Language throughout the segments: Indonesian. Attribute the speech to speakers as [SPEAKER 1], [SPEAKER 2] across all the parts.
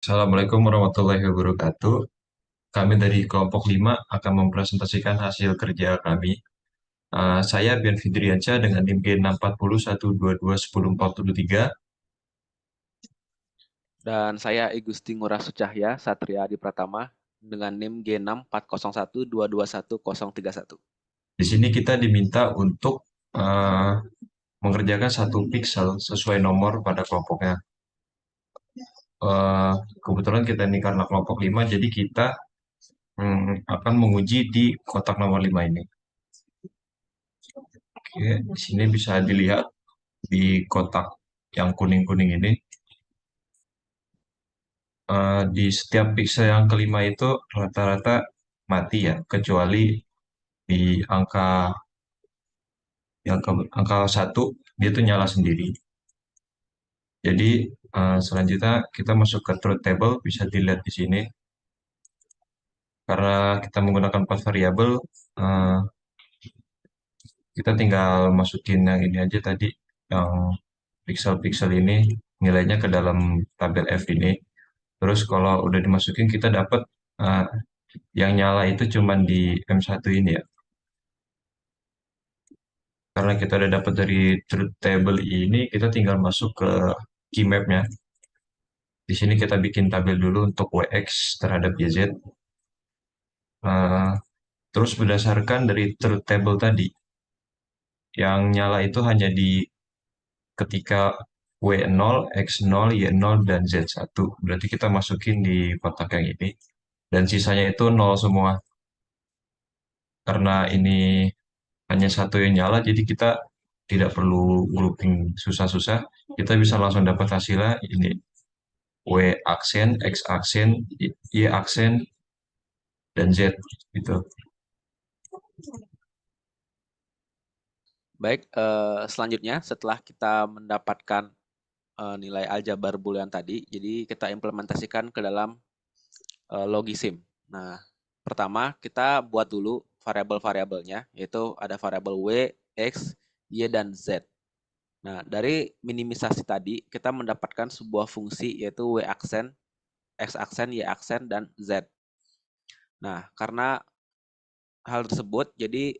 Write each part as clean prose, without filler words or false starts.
[SPEAKER 1] Assalamualaikum warahmatullahi wabarakatuh. Kami dari kelompok 5 akan mempresentasikan hasil kerja kami. Saya Bian Fidriansyah dengan NIM G641221043.
[SPEAKER 2] Dan saya Igusti Ngurah Sucahya Satria Adi Pratama dengan NIM G64012210031.
[SPEAKER 1] Di sini kita diminta untuk uh, mengerjakan satu pixel sesuai nomor pada kelompoknya. Uh, Kebetulan kita ini karena kelompok 5, jadi kita akan menguji di kotak nomor 5 ini. Oke, di sini bisa dilihat di kotak yang kuning-kuning ini. Di setiap pixel yang kelima itu rata-rata mati ya, kecuali di angka satu dia tuh nyala sendiri. Jadi selanjutnya kita masuk ke truth table, bisa dilihat di sini. Karena kita menggunakan 4 variabel, eh, kita tinggal masukin yang ini aja tadi, yang pixel-pixel ini nilainya ke dalam tabel F ini. Terus kalau udah dimasukin kita dapat eh, yang nyala itu cuman di M1 ini ya. Karena kita udah dapat dari truth table ini, kita tinggal masuk ke key map-nya. Di sini kita bikin tabel dulu untuk WX terhadap YZ. Eh, Terus berdasarkan dari truth table tadi, yang nyala itu hanya di ketika W0, X0, Y0, dan Z1. Berarti kita masukin di kotak yang ini. Dan sisanya itu nol semua. Karena ini hanya satu yang nyala, jadi kita tidak perlu grouping susah-susah. Kita bisa langsung dapat hasilnya ini. W aksen, X aksen, Y aksen, dan Z gitu.
[SPEAKER 2] Baik, selanjutnya setelah kita mendapatkan nilai aljabar boolean tadi, jadi kita implementasikan ke dalam logisim. Nah, pertama kita buat dulu variabel-variabelnya, yaitu ada variabel W, X, Y, dan Z. Nah, dari minimisasi tadi, kita mendapatkan sebuah fungsi yaitu W aksen, X aksen, Y aksen, dan Z. Nah, karena hal tersebut, jadi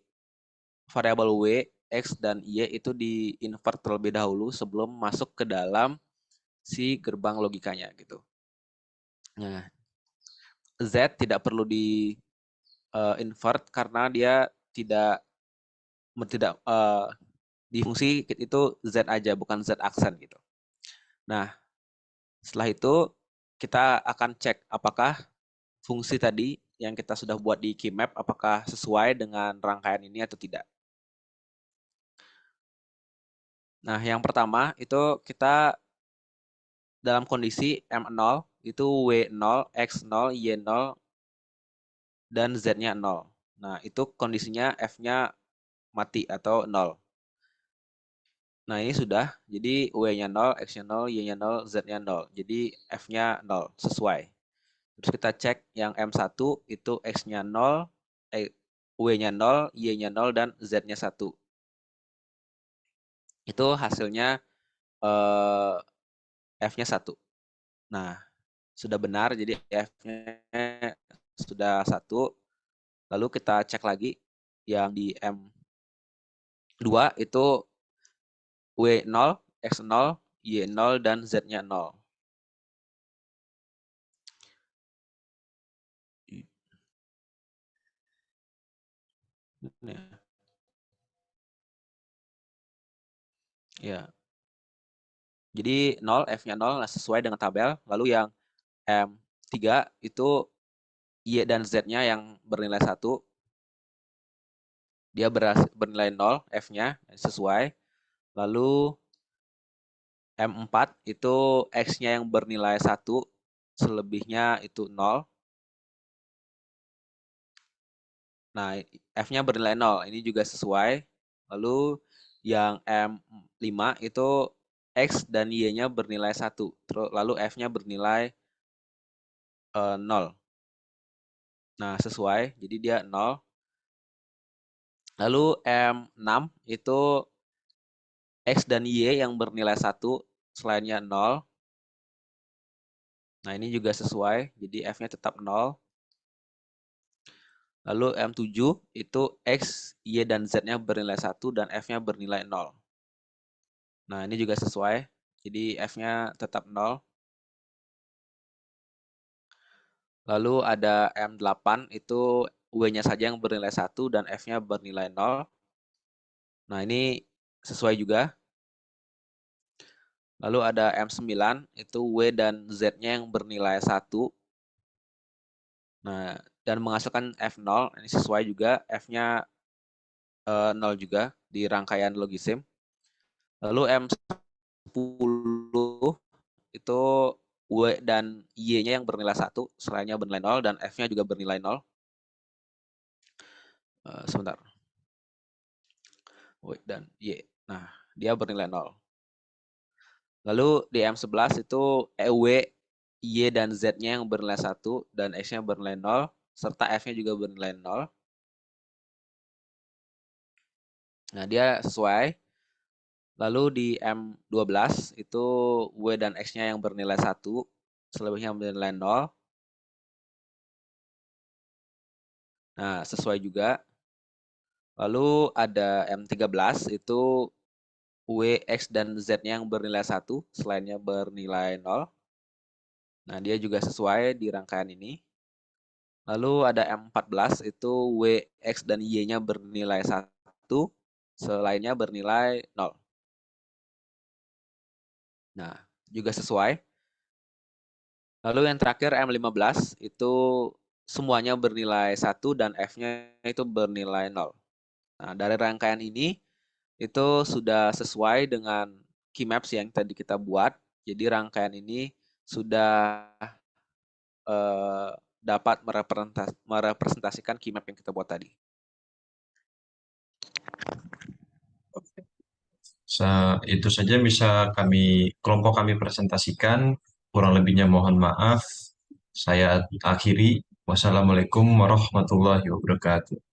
[SPEAKER 2] variabel W, X, dan Y itu di-invert terlebih dahulu sebelum masuk ke dalam si gerbang logikanya gitu. Nah, Z tidak perlu di-invert karena dia tidak tidak di fungsi itu Z aja, bukan Z aksen gitu. Nah, setelah itu kita akan cek apakah fungsi tadi yang kita sudah buat di keymap apakah sesuai dengan rangkaian ini atau tidak. Nah, yang pertama itu kita dalam kondisi M0 itu W0, X0, Y0, dan Z-nya 0. Nah, itu kondisinya F-nya mati atau 0. Nah, ini sudah. Jadi W-nya 0, X-nya 0, Y-nya 0, Z-nya 0. Jadi F-nya 0, sesuai. Terus kita cek yang M1 itu X-nya 0, W-nya 0, Y-nya 0, dan Z-nya 1. Itu hasilnya eh, F-nya 1. Nah, sudah benar, jadi F-nya sudah 1. Lalu kita cek lagi yang di M2 itu W0, X0, Y0, dan Z-nya 0. Ya, jadi 0, F-nya 0 sesuai dengan tabel. Lalu yang M3 itu Y dan Z-nya yang bernilai 1. Dia bernilai 0, F-nya sesuai. Lalu M4 itu X-nya yang bernilai 1, selebihnya itu 0. Nah, F-nya bernilai 0, ini juga sesuai. Lalu yang M5 itu X dan Y-nya bernilai 1. Lalu F-nya bernilai 0. Nah, sesuai, jadi dia 0. Lalu M6 itu X dan Y yang bernilai 1, selainnya 0. Nah, ini juga sesuai, jadi F-nya tetap 0. Lalu M7 itu X, Y, dan Z-nya bernilai 1 dan F-nya bernilai 0. Nah, ini juga sesuai, jadi F-nya tetap 0. Lalu ada M8 itu W-nya saja yang bernilai 1 dan F-nya bernilai 0. Nah, ini sesuai juga. Lalu ada M9 itu W dan Z-nya yang bernilai 1. Nah, dan menghasilkan F0, ini sesuai juga, F-nya 0 juga di rangkaian logisim. Lalu M10 itu W dan Y-nya yang bernilai 1, selainnya bernilai 0, dan F-nya juga bernilai 0. Sebentar, W dan Y. Nah, dia bernilai 0. Lalu di M11 itu W, Y, dan Z-nya yang bernilai 1, dan X-nya bernilai 0, serta F-nya juga bernilai 0. Nah, dia sesuai. Lalu di M12 itu W dan X-nya yang bernilai 1, selebihnya bernilai 0. Nah, sesuai juga. Lalu ada M13 itu W, X, dan Z-nya yang bernilai 1, selainnya bernilai 0. Nah, dia juga sesuai di rangkaian ini. Lalu ada M14 itu W, X, dan Y-nya bernilai 1, selainnya bernilai 0. Nah, juga sesuai. Lalu yang terakhir M15 itu semuanya bernilai 1 dan F-nya itu bernilai 0. Nah, dari rangkaian ini itu sudah sesuai dengan key maps yang tadi kita buat. Jadi rangkaian ini sudah dapat merepresentasikan key map yang kita buat tadi.
[SPEAKER 1] Itu saja bisa kelompok kami presentasikan. Kurang lebihnya mohon maaf. Saya akhiri. Wassalamualaikum warahmatullahi wabarakatuh.